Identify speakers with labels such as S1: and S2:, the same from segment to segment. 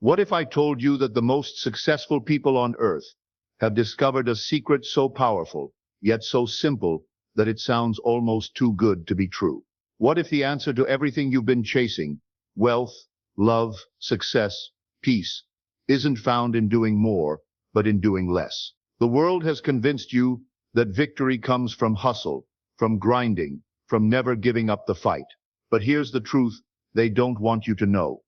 S1: What if I told you that the most successful people on earth have discovered a secret so powerful, yet so simple, that it sounds almost too good to be true? What if the answer to everything you've been chasing, wealth, love, success, peace, isn't found in doing more, but in doing less? The world has convinced you that victory comes from hustle, from grinding, from never giving up the fight. But here's the truth they don't want you to know.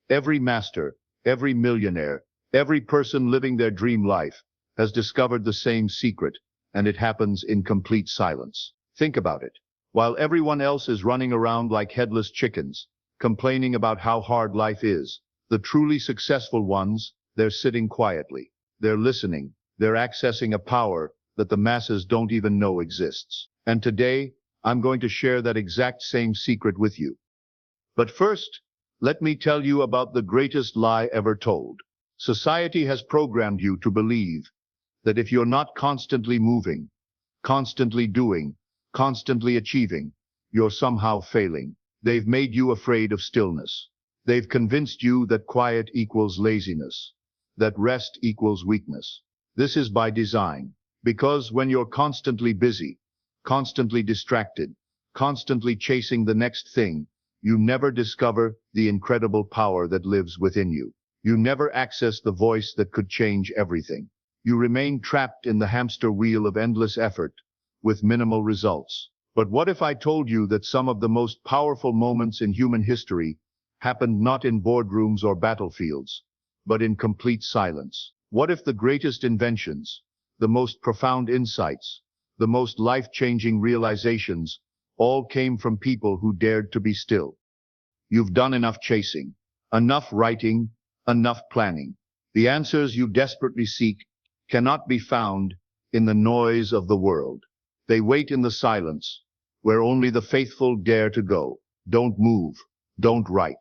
S1: Every master, every millionaire, every person living their dream life has discovered the same secret, and it happens in complete silence. Think about it. While everyone else is running around like headless chickens, complaining about how hard life is, the truly successful ones, they're sitting quietly. They're listening. They're accessing a power that the masses don't even know exists. And today, I'm going to share that exact same secret with you. But first, let me tell you about the greatest lie ever told. Society has programmed you to believe that if you're not constantly moving, constantly doing, constantly achieving, you're somehow failing. They've made you afraid of stillness. They've convinced you that quiet equals laziness, that rest equals weakness. This is by design, because when you're constantly busy, constantly distracted, constantly chasing the next thing, you never discover the incredible power that lives within you. You never access the voice that could change everything. You remain trapped in the hamster wheel of endless effort, with minimal results. But what if I told you that some of the most powerful moments in human history happened not in boardrooms or battlefields, but in complete silence? What if the greatest inventions, the most profound insights, the most life-changing realizations all came from people who dared to be still? You've done enough chasing, enough writing, enough planning. The answers you desperately seek cannot be found in the noise of the world. They wait in the silence, where only the faithful dare to go. Don't move, don't write,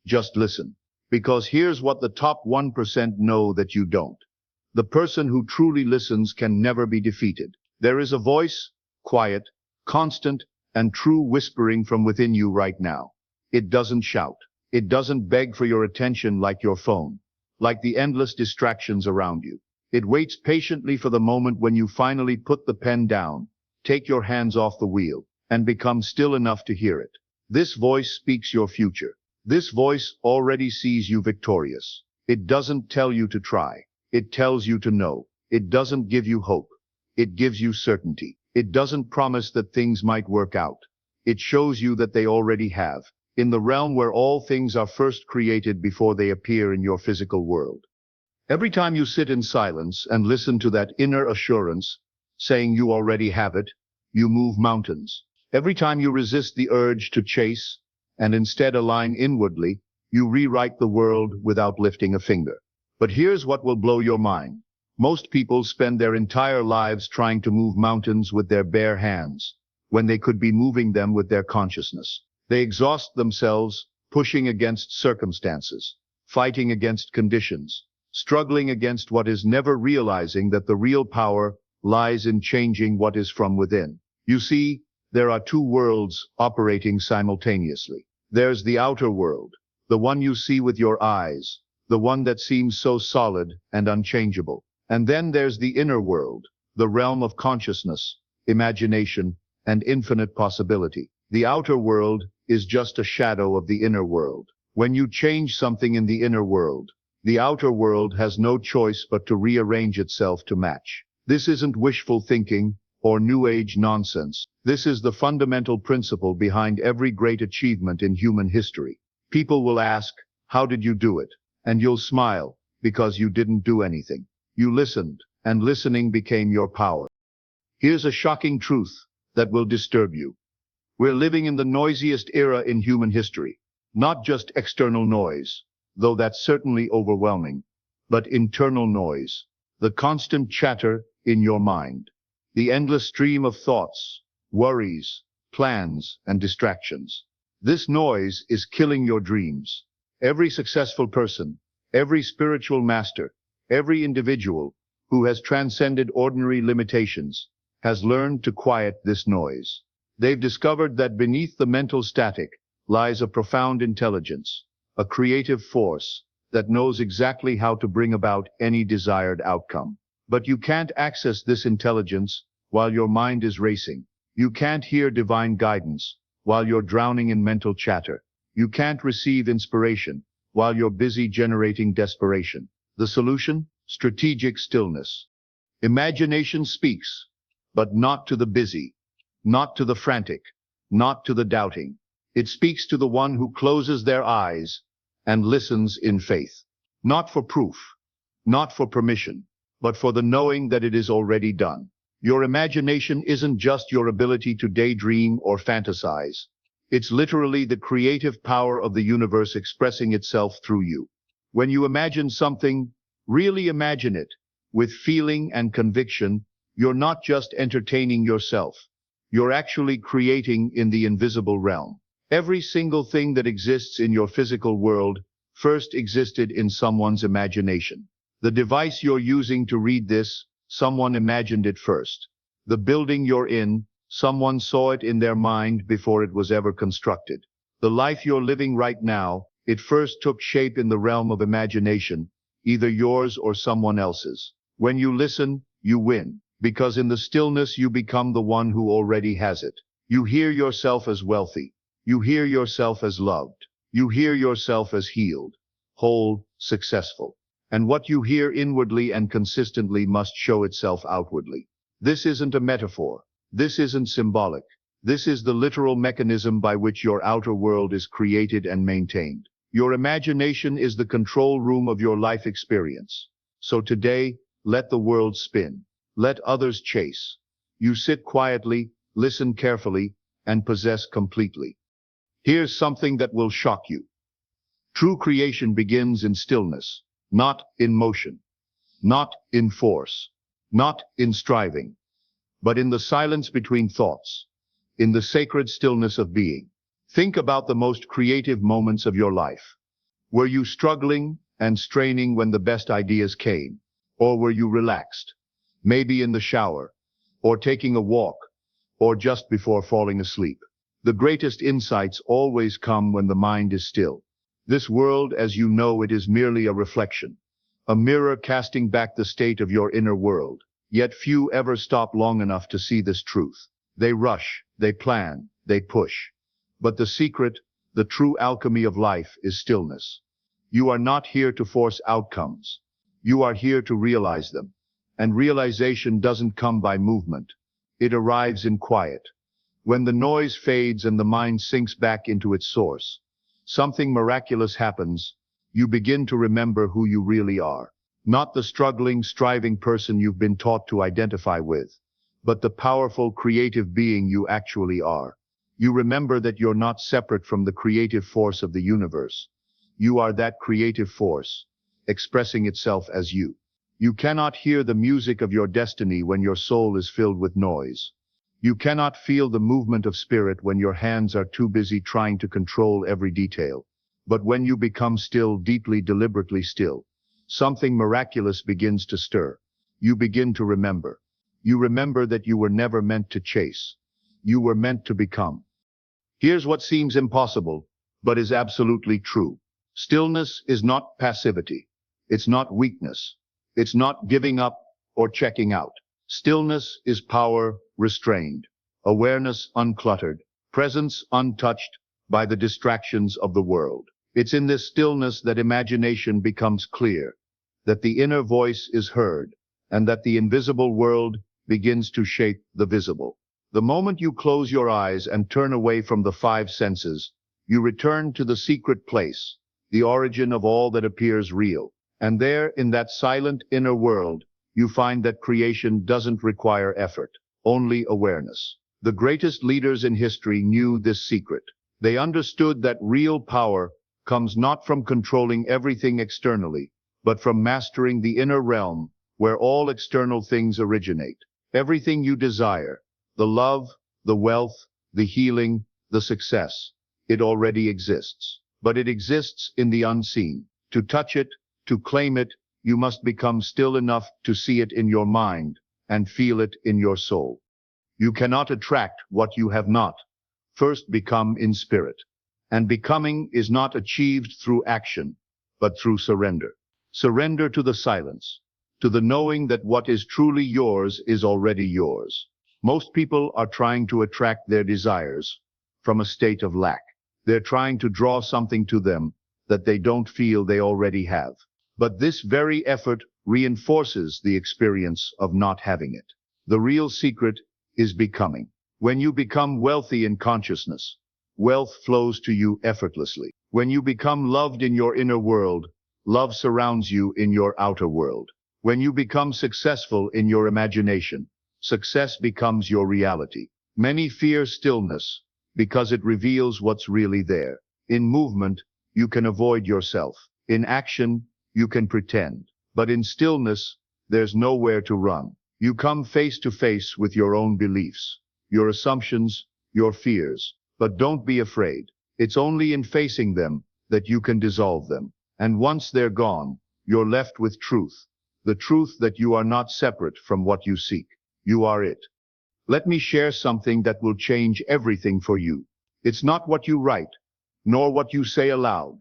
S1: just listen. Because here's what the top 1% know that you don't. The person who truly listens can never be defeated. There is a voice, quiet, constant, and true, whispering from within you right now. It doesn't shout. It doesn't beg for your attention like your phone, like the endless distractions around you. It waits patiently for the moment when you finally put the pen down, take your hands off the wheel, and become still enough to hear it. This voice speaks your future. This voice already sees you victorious. It doesn't tell you to try. It tells you to know. It doesn't give you hope. It gives you certainty. It doesn't promise that things might work out. It shows you that they already have, in the realm where all things are first created before they appear in your physical world. Every time you sit in silence and listen to that inner assurance, saying you already have it, you move mountains. Every time you resist the urge to chase, and instead align inwardly, you rewrite the world without lifting a finger. But here's what will blow your mind. Most people spend their entire lives trying to move mountains with their bare hands, when they could be moving them with their consciousness. They exhaust themselves, pushing against circumstances, fighting against conditions, struggling against what is, never realizing that the real power lies in changing what is from within. You see, there are two worlds operating simultaneously. There's the outer world, the one you see with your eyes, the one that seems so solid and unchangeable. And then there's the inner world, the realm of consciousness, imagination, and infinite possibility. The outer world is just a shadow of the inner world. When you change something in the inner world, the outer world has no choice but to rearrange itself to match. This isn't wishful thinking or New Age nonsense. This is the fundamental principle behind every great achievement in human history. People will ask, "How did you do it?" And you'll smile, because you didn't do anything. You listened, and listening became your power. Here's a shocking truth that will disturb you. We're living in the noisiest era in human history. Not just external noise, though that's certainly overwhelming, but internal noise. The constant chatter in your mind. The endless stream of thoughts, worries, plans, and distractions. This noise is killing your dreams. Every successful person, every spiritual master, every individual who has transcended ordinary limitations has learned to quiet this noise. They've discovered that beneath the mental static lies a profound intelligence, a creative force that knows exactly how to bring about any desired outcome. But you can't access this intelligence while your mind is racing. You can't hear divine guidance while you're drowning in mental chatter. You can't receive inspiration while you're busy generating desperation. The solution? Strategic stillness. Imagination speaks, but not to the busy, not to the frantic, not to the doubting. It speaks to the one who closes their eyes and listens in faith. Not for proof, not for permission, but for the knowing that it is already done. Your imagination isn't just your ability to daydream or fantasize. It's literally the creative power of the universe expressing itself through you. When you imagine something, really imagine it. With feeling and conviction, you're not just entertaining yourself. You're actually creating in the invisible realm. Every single thing that exists in your physical world first existed in someone's imagination. The device you're using to read this, someone imagined it first. The building you're in, someone saw it in their mind before it was ever constructed. The life you're living right now, it first took shape in the realm of imagination, either yours or someone else's. When you listen, you win, because in the stillness you become the one who already has it. You hear yourself as wealthy. You hear yourself as loved. You hear yourself as healed, whole, successful. And what you hear inwardly and consistently must show itself outwardly. This isn't a metaphor. This isn't symbolic. This is the literal mechanism by which your outer world is created and maintained. Your imagination is the control room of your life experience. So today, let the world spin. Let others chase. You sit quietly, listen carefully, and possess completely. Here's something that will shock you. True creation begins in stillness, not in motion, not in force, not in striving, but in the silence between thoughts, in the sacred stillness of being. Think about the most creative moments of your life. Were you struggling and straining when the best ideas came? Or were you relaxed? Maybe in the shower, or taking a walk, or just before falling asleep. The greatest insights always come when the mind is still. This world, as you know it, is merely a reflection, a mirror casting back the state of your inner world. Yet few ever stop long enough to see this truth. They rush, they plan, they push. But the secret, the true alchemy of life, is stillness. You are not here to force outcomes. You are here to realize them. And realization doesn't come by movement. It arrives in quiet. When the noise fades and the mind sinks back into its source, something miraculous happens. You begin to remember who you really are. Not the struggling, striving person you've been taught to identify with, but the powerful, creative being you actually are. You remember that you're not separate from the creative force of the universe. You are that creative force, expressing itself as you. You cannot hear the music of your destiny when your soul is filled with noise. You cannot feel the movement of spirit when your hands are too busy trying to control every detail. But when you become still, deeply, deliberately still, something miraculous begins to stir. You begin to remember. You remember that you were never meant to chase. You were meant to become. Here's what seems impossible, but is absolutely true. Stillness is not passivity. It's not weakness. It's not giving up or checking out. Stillness is power restrained, awareness uncluttered, presence untouched by the distractions of the world. It's in this stillness that imagination becomes clear, that the inner voice is heard, and that the invisible world begins to shape the visible. The moment you close your eyes and turn away from the five senses, you return to the secret place, the origin of all that appears real. And there, in that silent inner world, you find that creation doesn't require effort, only awareness. The greatest leaders in history knew this secret. They understood that real power comes not from controlling everything externally, but from mastering the inner realm where all external things originate. Everything you desire, the love, the wealth, the healing, the success, it already exists. But it exists in the unseen. To touch it, to claim it, you must become still enough to see it in your mind and feel it in your soul. You cannot attract what you have not. First become in spirit. And becoming is not achieved through action, but through surrender. Surrender to the silence, to the knowing that what is truly yours is already yours. Most people are trying to attract their desires from a state of lack. They're trying to draw something to them that they don't feel they already have. But this very effort reinforces the experience of not having it. The real secret is becoming. When you become wealthy in consciousness, wealth flows to you effortlessly. When you become loved in your inner world, love surrounds you in your outer world. When you become successful in your imagination, success becomes your reality. Many fear stillness because it reveals what's really there. In movement, you can avoid yourself. In action, you can pretend. But in stillness, there's nowhere to run. You come face to face with your own beliefs, your assumptions, your fears. But don't be afraid. It's only in facing them that you can dissolve them. And once they're gone, you're left with truth. The truth that you are not separate from what you seek. You are it. Let me share something that will change everything for you. It's not what you write, nor what you say aloud,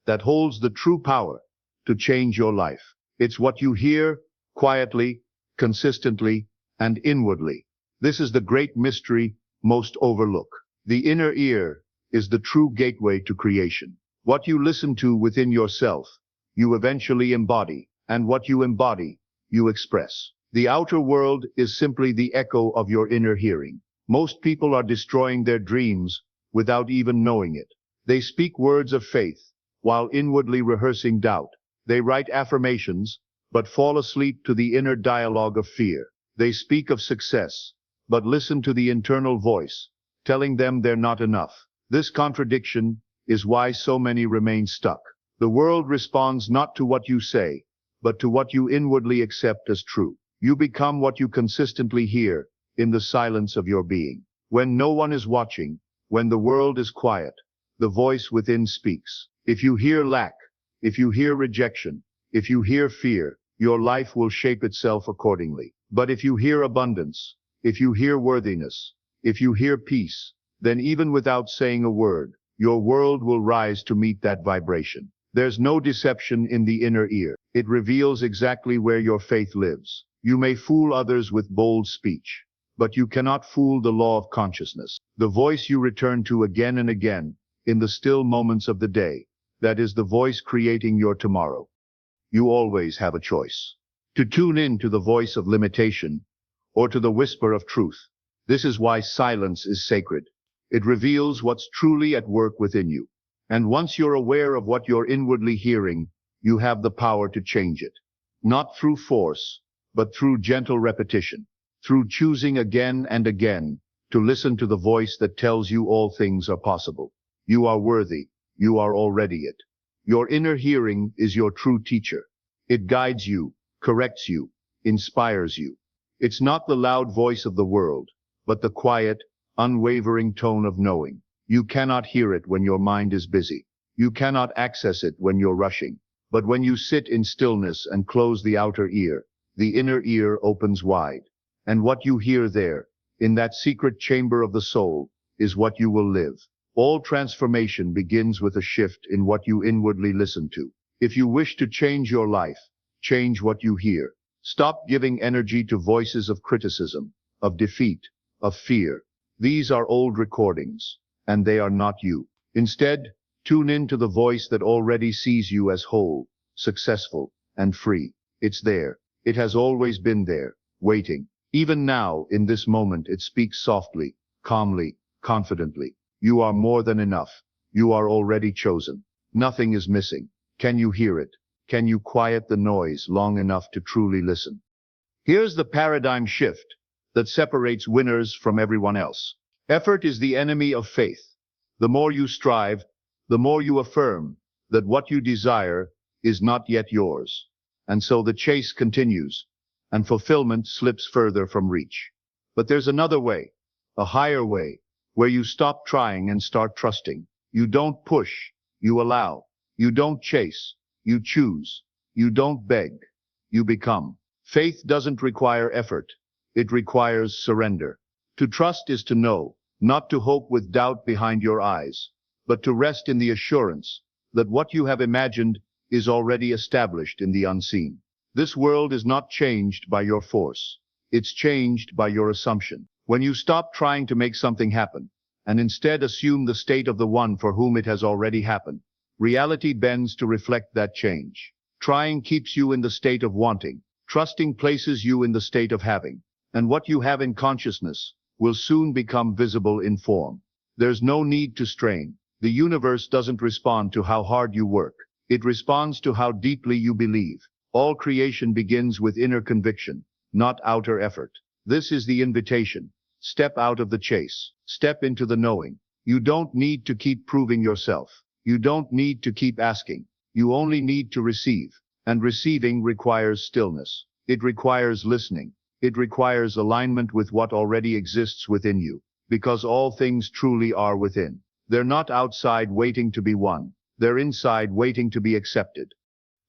S1: that holds the true power to change your life. It's what you hear quietly, consistently, and inwardly. This is the great mystery most overlook. The inner ear is the true gateway to creation. What you listen to within yourself, you eventually embody, and what you embody, you express. The outer world is simply the echo of your inner hearing. Most people are destroying their dreams without even knowing it. They speak words of faith while inwardly rehearsing doubt. They write affirmations, but fall asleep to the inner dialogue of fear. They speak of success, but listen to the internal voice, telling them they're not enough. This contradiction is why so many remain stuck. The world responds not to what you say, but to what you inwardly accept as true. You become what you consistently hear in the silence of your being. When no one is watching, when the world is quiet, the voice within speaks. If you hear lack, if you hear rejection, if you hear fear, your life will shape itself accordingly. But if you hear abundance, if you hear worthiness, if you hear peace, then even without saying a word, your world will rise to meet that vibration. There's no deception in the inner ear. It reveals exactly where your faith lives. You may fool others with bold speech, but you cannot fool the law of consciousness. The voice you return to again and again, in the still moments of the day, that is the voice creating your tomorrow. You always have a choice. To tune in to the voice of limitation, or to the whisper of truth. This is why silence is sacred. It reveals what's truly at work within you. And once you're aware of what you're inwardly hearing, you have the power to change it. Not through force, but through gentle repetition. Through choosing again and again to listen to the voice that tells you all things are possible. You are worthy. You are already it. Your inner hearing is your true teacher. It guides you, corrects you, inspires you. It's not the loud voice of the world, but the quiet, unwavering tone of knowing. You cannot hear it when your mind is busy. You cannot access it when you're rushing. But when you sit in stillness and close the outer ear, the inner ear opens wide. And what you hear there, in that secret chamber of the soul, is what you will live. All transformation begins with a shift in what you inwardly listen to. If you wish to change your life, change what you hear. Stop giving energy to voices of criticism, of defeat, of fear. These are old recordings, and they are not you. Instead, tune in to the voice that already sees you as whole, successful, and free. It's there. It has always been there, waiting. Even now, in this moment, it speaks softly, calmly, confidently. You are more than enough. You are already chosen. Nothing is missing. Can you hear it? Can you quiet the noise long enough to truly listen? Here's the paradigm shift that separates winners from everyone else. Effort is the enemy of faith. The more you strive, the more you affirm that what you desire is not yet yours. And so the chase continues, and fulfillment slips further from reach. But there's another way, a higher way, where you stop trying and start trusting. You don't push, you allow. You don't chase, you choose. You don't beg, you become. Faith doesn't require effort. It requires surrender. To trust is to know, not to hope with doubt behind your eyes, but to rest in the assurance that what you have imagined is already established in the unseen. This world is not changed by your force. It's changed by your assumption. When you stop trying to make something happen, and instead assume the state of the one for whom it has already happened, reality bends to reflect that change. Trying keeps you in the state of wanting. Trusting places you in the state of having. And what you have in consciousness will soon become visible in form. There's no need to strain. The universe doesn't respond to how hard you work. It responds to how deeply you believe. All creation begins with inner conviction, not outer effort. This is the invitation. Step out of the chase. Step into the knowing. You don't need to keep proving yourself. You don't need to keep asking. You only need to receive. And receiving requires stillness. It requires listening. It requires alignment with what already exists within you. Because all things truly are within. They're not outside waiting to be won. They're inside waiting to be accepted.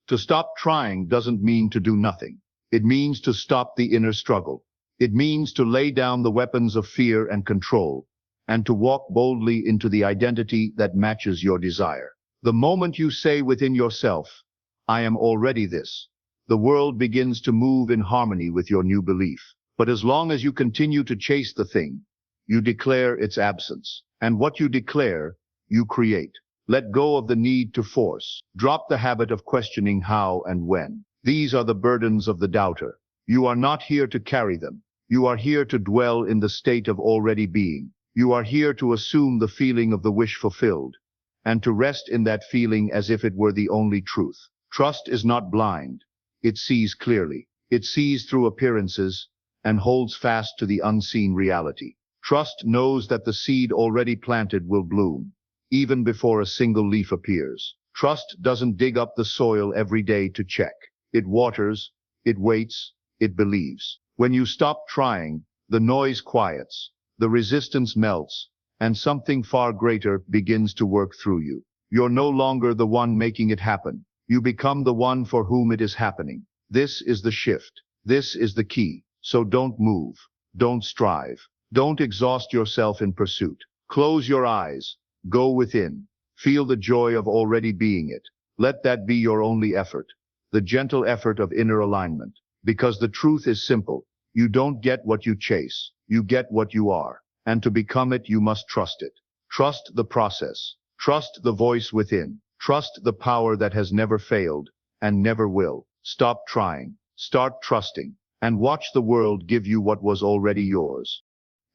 S1: To stop trying doesn't mean to do nothing. It means to stop the inner struggle. It means to lay down the weapons of fear and control, and to walk boldly into the identity that matches your desire. The moment you say within yourself, I am already this, the world begins to move in harmony with your new belief. But as long as you continue to chase the thing, you declare its absence. And what you declare, you create. Let go of the need to force. Drop the habit of questioning how and when. These are the burdens of the doubter. You are not here to carry them. You are here to dwell in the state of already being. You are here to assume the feeling of the wish fulfilled, and to rest in that feeling as if it were the only truth. Trust is not blind. It sees clearly. It sees through appearances and holds fast to the unseen reality. Trust knows that the seed already planted will bloom, even before a single leaf appears. Trust doesn't dig up the soil every day to check. It waters, it waits, it believes. When you stop trying, the noise quiets, the resistance melts, and something far greater begins to work through you. You're no longer the one making it happen. You become the one for whom it is happening. This is the shift. This is the key. So don't move. Don't strive. Don't exhaust yourself in pursuit. Close your eyes. Go within. Feel the joy of already being it. Let that be your only effort. The gentle effort of inner alignment. Because the truth is simple. You don't get what you chase. You get what you are. And to become it, you must trust it. Trust the process. Trust the voice within. Trust the power that has never failed and never will. Stop trying. Start trusting. And watch the world give you what was already yours.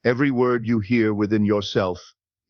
S1: Every word you hear within yourself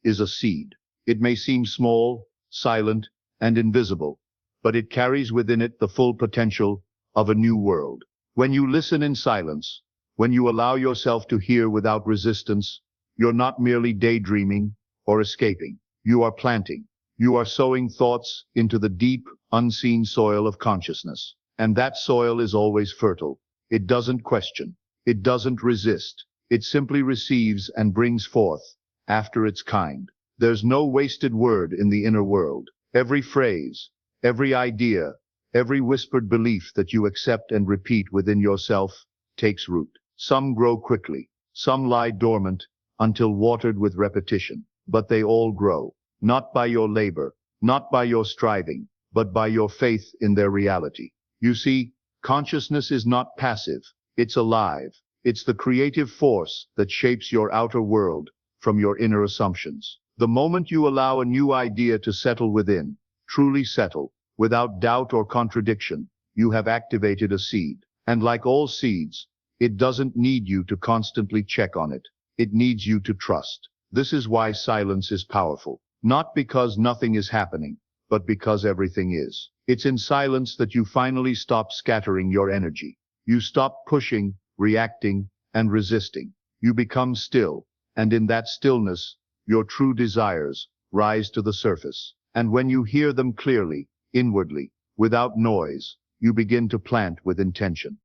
S1: is a seed. It may seem small, silent, and invisible, but it carries within it the full potential of a new world. When you listen in silence, when you allow yourself to hear without resistance, you're not merely daydreaming or escaping. You are planting. You are sowing thoughts into the deep, unseen soil of consciousness. And that soil is always fertile. It doesn't question. It doesn't resist. It simply receives and brings forth after its kind. There's no wasted word in the inner world. Every phrase, every idea, every whispered belief that you accept and repeat within yourself takes root. Some grow quickly. Some lie dormant until watered with repetition. But they all grow. Not by your labor, not by your striving, but by your faith in their reality. You see, consciousness is not passive. It's alive. It's the creative force that shapes your outer world from your inner assumptions. The moment you allow a new idea to settle within, truly settle, without doubt or contradiction, you have activated a seed. And like all seeds, it doesn't need you to constantly check on it. It needs you to trust. This is why silence is powerful. Not because nothing is happening, but because everything is. It's in silence that you finally stop scattering your energy. You stop pushing, reacting, and resisting. You become still, and in that stillness, your true desires rise to the surface. And when you hear them clearly, inwardly, without noise, you begin to plant with intention.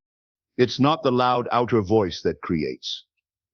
S1: It's not the loud outer voice that creates.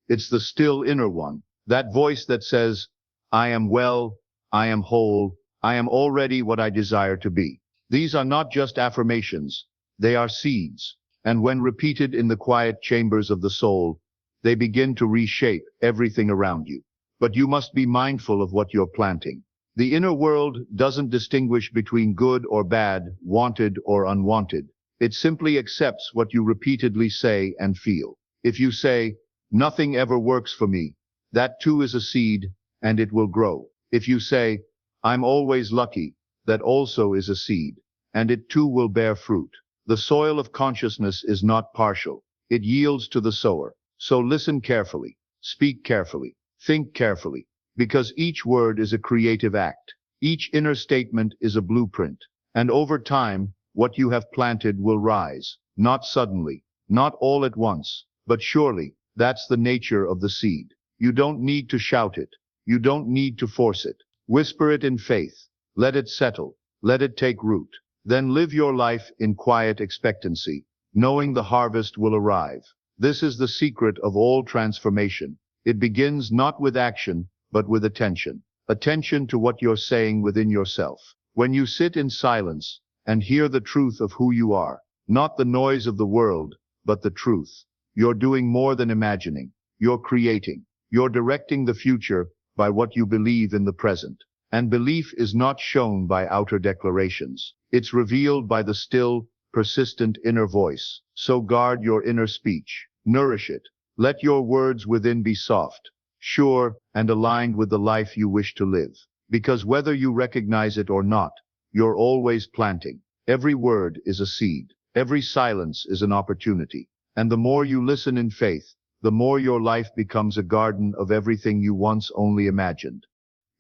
S1: It's the still inner one, that voice that says, I am well, I am whole, I am already what I desire to be. These are not just affirmations, they are seeds. And when repeated in the quiet chambers of the soul, they begin to reshape everything around you. But you must be mindful of what you're planting. The inner world doesn't distinguish between good or bad, wanted or unwanted. It simply accepts what you repeatedly say and feel. If you say, "Nothing ever works for me," that too is a seed, and it will grow. If you say, "I'm always lucky," that also is a seed, and it too will bear fruit. The soil of consciousness is not partial. It yields to the sower. So listen carefully, speak carefully, think carefully, because each word is a creative act. Each inner statement is a blueprint. And over time, what you have planted will rise. Not suddenly, not all at once, but surely. That's the nature of the seed. You don't need to shout it. You don't need to force it. Whisper it in faith. Let it settle. Let it take root. Then live your life in quiet expectancy, knowing the harvest will arrive. This is the secret of all transformation. It begins not with action, but with attention. Attention to what you're saying within yourself. When you sit in silence and hear the truth of who you are, not the noise of the world, but the truth, you're doing more than imagining. You're creating. You're directing the future by what you believe in the present. And belief is not shown by outer declarations. It's revealed by the still, persistent inner voice. So guard your inner speech. Nourish it. Let your words within be soft, sure, and aligned with the life you wish to live. Because whether you recognize it or not, you're always planting. Every word is a seed. Every silence is an opportunity. And the more you listen in faith, the more your life becomes a garden of everything you once only imagined.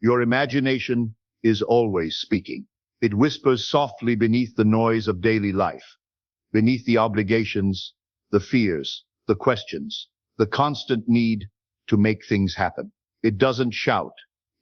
S1: Your imagination is always speaking. It whispers softly beneath the noise of daily life, beneath the obligations, the fears, the questions, the constant need to make things happen. It doesn't shout.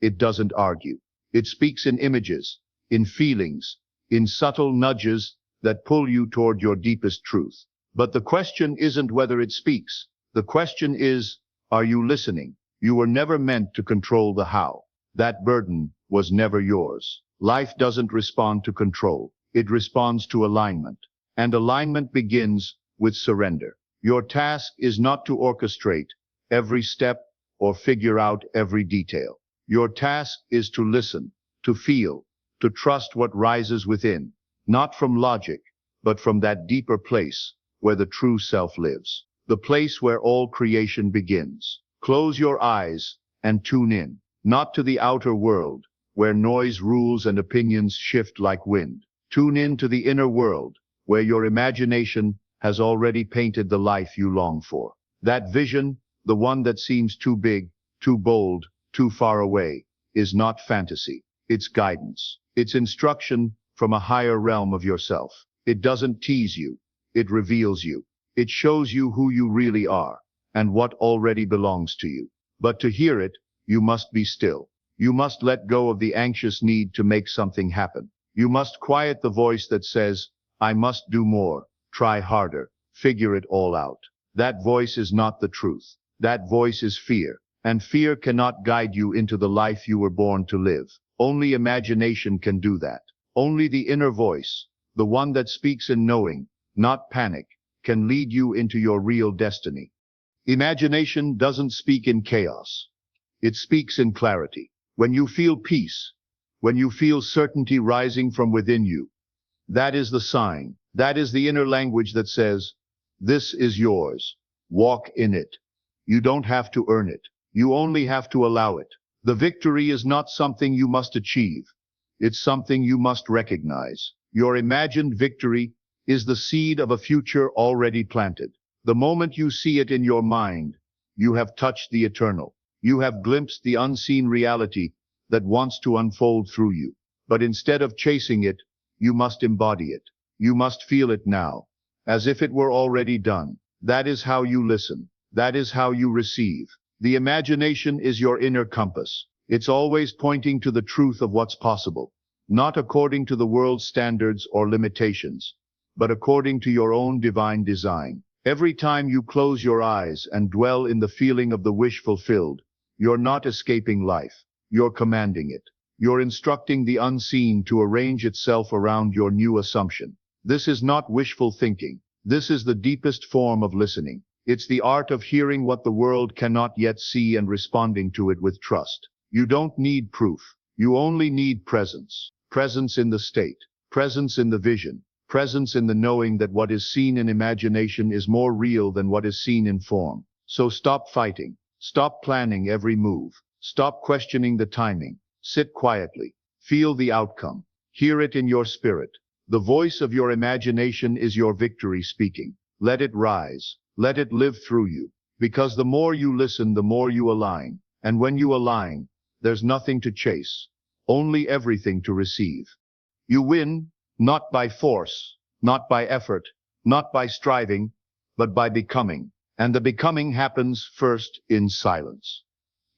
S1: It doesn't argue. It speaks in images, in feelings, in subtle nudges that pull you toward your deepest truth. But the question isn't whether it speaks. The question is, are you listening? You were never meant to control the how. That burden was never yours. Life doesn't respond to control. It responds to alignment. And alignment begins with surrender. Your task is not to orchestrate every step or figure out every detail. Your task is to listen, to feel, to trust what rises within, not from logic, but from that deeper place where the true self lives, the place where all creation begins. Close your eyes and tune in, not to the outer world, where noise rules and opinions shift like wind. Tune in to the inner world, where your imagination has already painted the life you long for. That vision, the one that seems too big, too bold, too far away, is not fantasy. It's guidance. It's instruction from a higher realm of yourself. It doesn't tease you. It reveals you. It shows you who you really are and what already belongs to you. But to hear it, you must be still. You must let go of the anxious need to make something happen. You must quiet the voice that says, "I must do more, try harder, figure it all out." That voice is not the truth. That voice is fear. And fear cannot guide you into the life you were born to live. Only imagination can do that. Only the inner voice, the one that speaks in knowing, not panic, can lead you into your real destiny. Imagination doesn't speak in chaos. It speaks in clarity. When you feel peace, when you feel certainty rising from within you, that is the sign. That is the inner language that says, "This is yours. Walk in it." You don't have to earn it. You only have to allow it. The victory is not something you must achieve. It's something you must recognize. Your imagined victory is the seed of a future already planted. The moment you see it in your mind, you have touched the eternal. You have glimpsed the unseen reality that wants to unfold through you. But instead of chasing it, you must embody it. You must feel it now, as if it were already done. That is how you listen. That is how you receive. The imagination is your inner compass. It's always pointing to the truth of what's possible, not according to the world's standards or limitations, but according to your own divine design. Every time you close your eyes and dwell in the feeling of the wish fulfilled, you're not escaping life. You're commanding it. You're instructing the unseen to arrange itself around your new assumption. This is not wishful thinking. This is the deepest form of listening. It's the art of hearing what the world cannot yet see and responding to it with trust. You don't need proof. You only need presence. Presence in the state. Presence in the vision. Presence in the knowing that what is seen in imagination is more real than what is seen in form. So stop fighting. Stop planning every move. Stop questioning the timing. Sit quietly. Feel the outcome. Hear it in your spirit. The voice of your imagination is your victory speaking. Let it rise. Let it live through you. Because the more you listen, the more you align. And when you align, there's nothing to chase, only everything to receive. You win, not by force, not by effort, not by striving, but by becoming. And the becoming happens first in silence.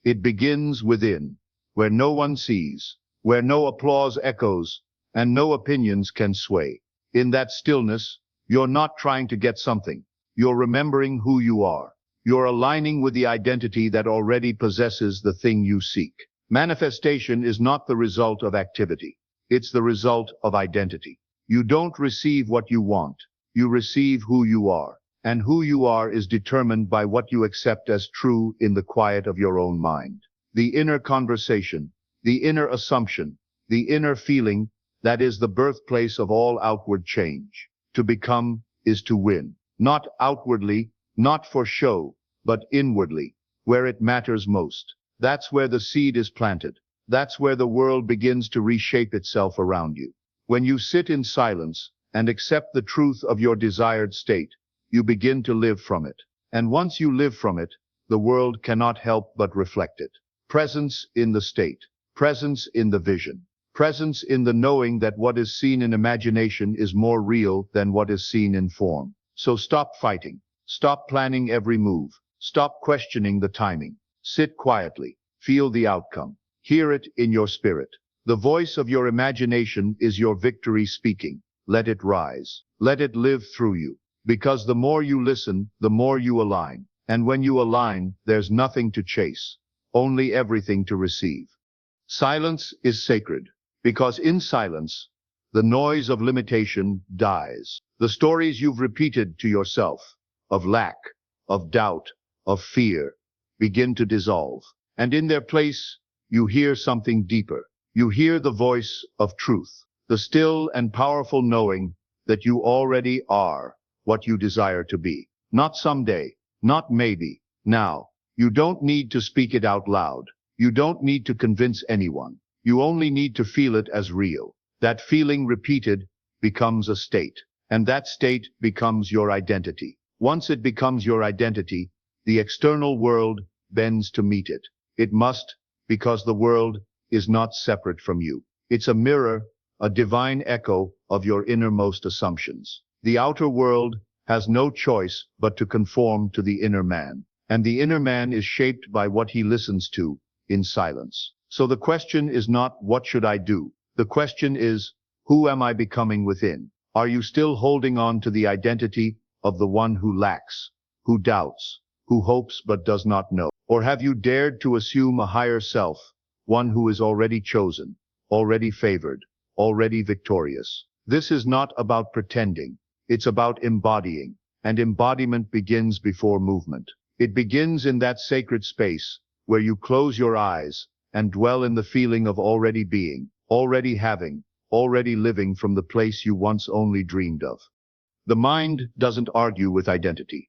S1: It begins within, where no one sees, where no applause echoes, and no opinions can sway. In that stillness, you're not trying to get something. You're remembering who you are. You're aligning with the identity that already possesses the thing you seek. Manifestation is not the result of activity. It's the result of identity. You don't receive what you want. You receive who you are. And who you are is determined by what you accept as true in the quiet of your own mind. The inner conversation, the inner assumption, the inner feeling, that is the birthplace of all outward change. To become is to win. Not outwardly, not for show, but inwardly, where it matters most. That's where the seed is planted. That's where the world begins to reshape itself around you. When you sit in silence and accept the truth of your desired state, you begin to live from it. And once you live from it, the world cannot help but reflect it. Presence in the state, presence in the vision, presence in the knowing that what is seen in imagination is more real than what is seen in form. So stop fighting. Stop planning every move. Stop questioning the timing. Sit quietly. Feel the outcome. Hear it in your spirit. The voice of your imagination is your victory speaking. Let it rise. Let it live through you. Because the more you listen, the more you align. And when you align, there's nothing to chase, only everything to receive. Silence is sacred, because in silence, the noise of limitation dies. The stories you've repeated to yourself, of lack, of doubt, of fear, begin to dissolve. And in their place, you hear something deeper. You hear the voice of truth, the still and powerful knowing that you already are what you desire to be. Not someday, not maybe, now. You don't need to speak it out loud. You don't need to convince anyone. You only need to feel it as real. That feeling repeated becomes a state, and that state becomes your identity. Once it becomes your identity, the external world bends to meet it. It must, because the world is not separate from you. It's a mirror, a divine echo of your innermost assumptions. The outer world has no choice but to conform to the inner man, and the inner man is shaped by what he listens to in silence. So the question is not, what should I do? The question is, who am I becoming within? Are you still holding on to the identity of the one who lacks, who doubts, who hopes but does not know? Or have you dared to assume a higher self, one who is already chosen, already favored, already victorious? This is not about pretending. It's about embodying, and embodiment begins before movement. It begins in that sacred space where you close your eyes and dwell in the feeling of already being, already having, already living from the place you once only dreamed of. The mind doesn't argue with identity.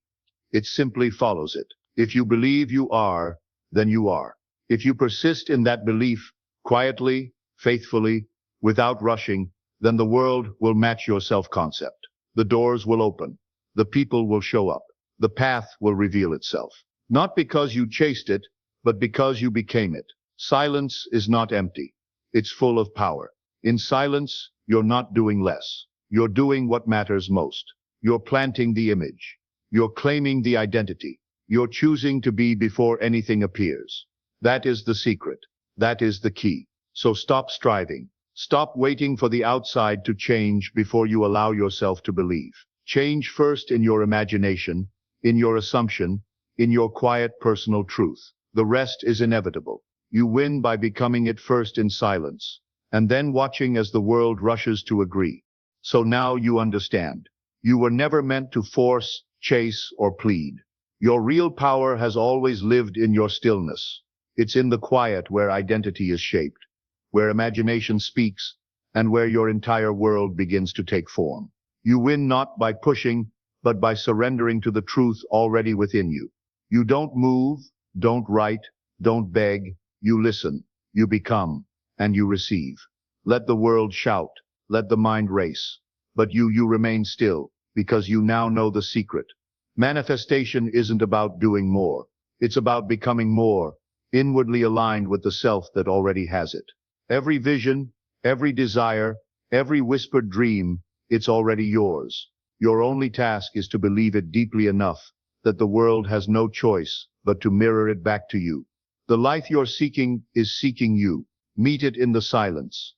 S1: It simply follows it. If you believe you are, then you are. If you persist in that belief, quietly, faithfully, without rushing, then the world will match your self-concept. The doors will open. The people will show up. The path will reveal itself. Not because you chased it, but because you became it. Silence is not empty. It's full of power. In silence, you're not doing less. You're doing what matters most. You're planting the image. You're claiming the identity. You're choosing to be before anything appears. That is the secret. That is the key. So stop striving. Stop waiting for the outside to change before you allow yourself to believe. Change first in your imagination, in your assumption, in your quiet personal truth. The rest is inevitable. You win by becoming it first in silence, and then watching as the world rushes to agree. So now you understand. You were never meant to force, chase, or plead. Your real power has always lived in your stillness. It's in the quiet where identity is shaped, where imagination speaks, and where your entire world begins to take form. You win not by pushing, but by surrendering to the truth already within you. You don't move, don't write, don't beg, you listen, you become, and you receive. Let the world shout, let the mind race, but you remain still, because you now know the secret. Manifestation isn't about doing more, it's about becoming more, inwardly aligned with the self that already has it. Every vision, every desire, every whispered dream, it's already yours. Your only task is to believe it deeply enough that the world has no choice but to mirror it back to you. The life you're seeking is seeking you. Meet it in the silence.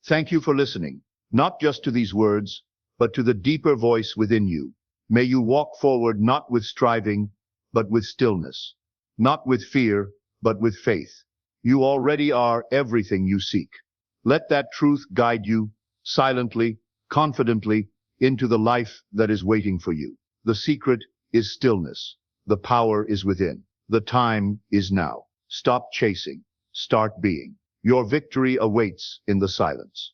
S1: Thank you for listening, not just to these words, but to the deeper voice within you. May you walk forward not with striving, but with stillness. Not with fear, but with faith. You already are everything you seek. Let that truth guide you, silently, confidently, into the life that is waiting for you. The secret is stillness. The power is within. The time is now. Stop chasing. Start being. Your victory awaits in the silence.